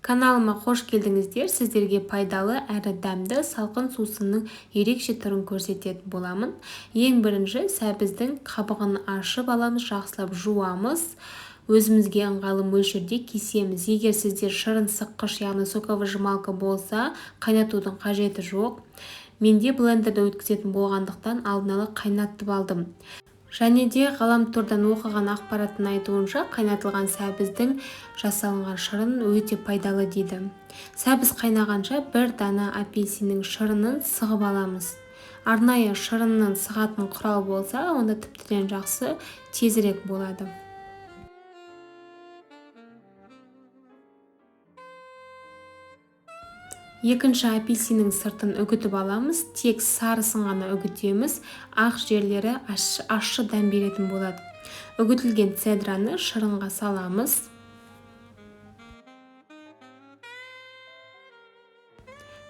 Каналыма қош келдіңіздер. Сіздерге пайдалы әрі дәмді салқын сусынның ерекше түрін көрсететін боламын. Ең бірінші сәбіздің қабығын ашып аламыз, жақсылап жуамыз. Өзімізге ыңғайлы мөлшерде кесеміз. Егер сізде шырын сыққыш, яғни соковыжималка болса, қайнатудың қажеті жоқ. Менде блендерді өткізетін болғандықтан алдын ала қайнатып алдым. Және де ғаламтордан оқыған ақпараттың айтуынша қайнатылған сәбіздің жасалынған шырын өте пайдалы дейді. Сәбіз қайнағанша бір дана апельсиннің шырынын сығып аламыз. Арнайы шырынның сығатын құрал болса, онда тіптен жақсы, тезірек болады. Екінші апельсиннің сыртын үгітіп аламыз. Тек сарысын ғана үгітеміз. Ақ жерлері ащы дәм беретін болады. Үгітілген цедраны шырынға саламыз.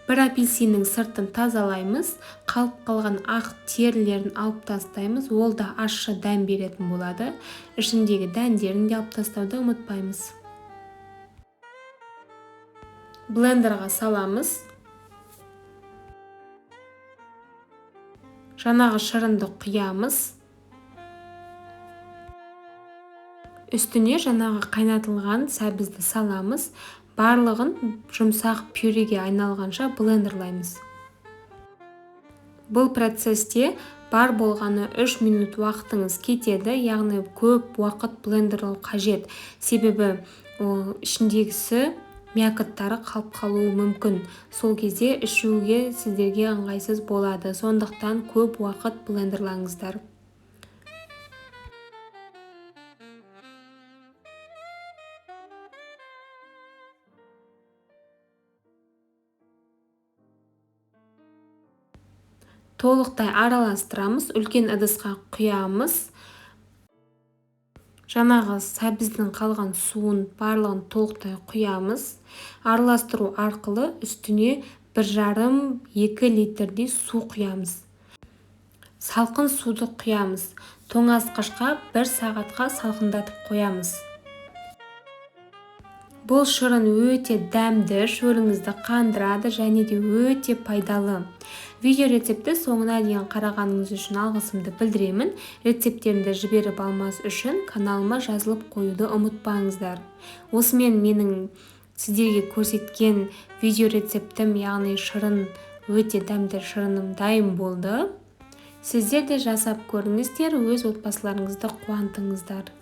Бір апельсиннің сыртын тазалаймыз. Қалып қалған ақ терілерін алып тастаймыз. Ол да ащы дәм беретін болады. Ішіндегі дәндерін де алып тастауды ұмытпаймыз. Блендерға саламыз. Жаңағы шырынды құямыз. Үстіне жаңағы қайнатылған сәбізді саламыз. Барлығын жұмсақ пюреге айналғанша блендерлаймыз. Бұл процесте бар болғаны 3 минут уақытыңыз кетеді, яғни көп уақыт блендерлау қажет. Себебі ішіндегісі мякоттары қалып қалуы мүмкін. Сол кезде ішуге сіздерге ыңғайсыз болады. Сондықтан көп уақыт блендерлаңыздар. Толықтай араластырамыз, үлкен ыдысқа құямыз. Жаңағы сәбіздің қалған суын барлығын толықтай құямыз. Араластыру арқылы үстіне 1,5-2 литрдей су құямыз. Салқын суды құямыз. Тоңазытқышқа 1 сағатқа салқындатып қоямыз. Бұл шырын өте дәмді, шөліңізді қандырады және де өте пайдалы. Видео рецепті соңына дейін қарағаныңыз үшін алғысымды білдіремін. Рецептерімді жіберіп алмас үшін каналыма жазылып қоюды ұмытпаңыздар. Осымен менің сіздерге көрсеткен видео рецептім, яғни шырын, өте дәмді шырыным дайын болды. Сіздер де жасап көріңіздер, өз отбасыларыңызды қуантыңыздар.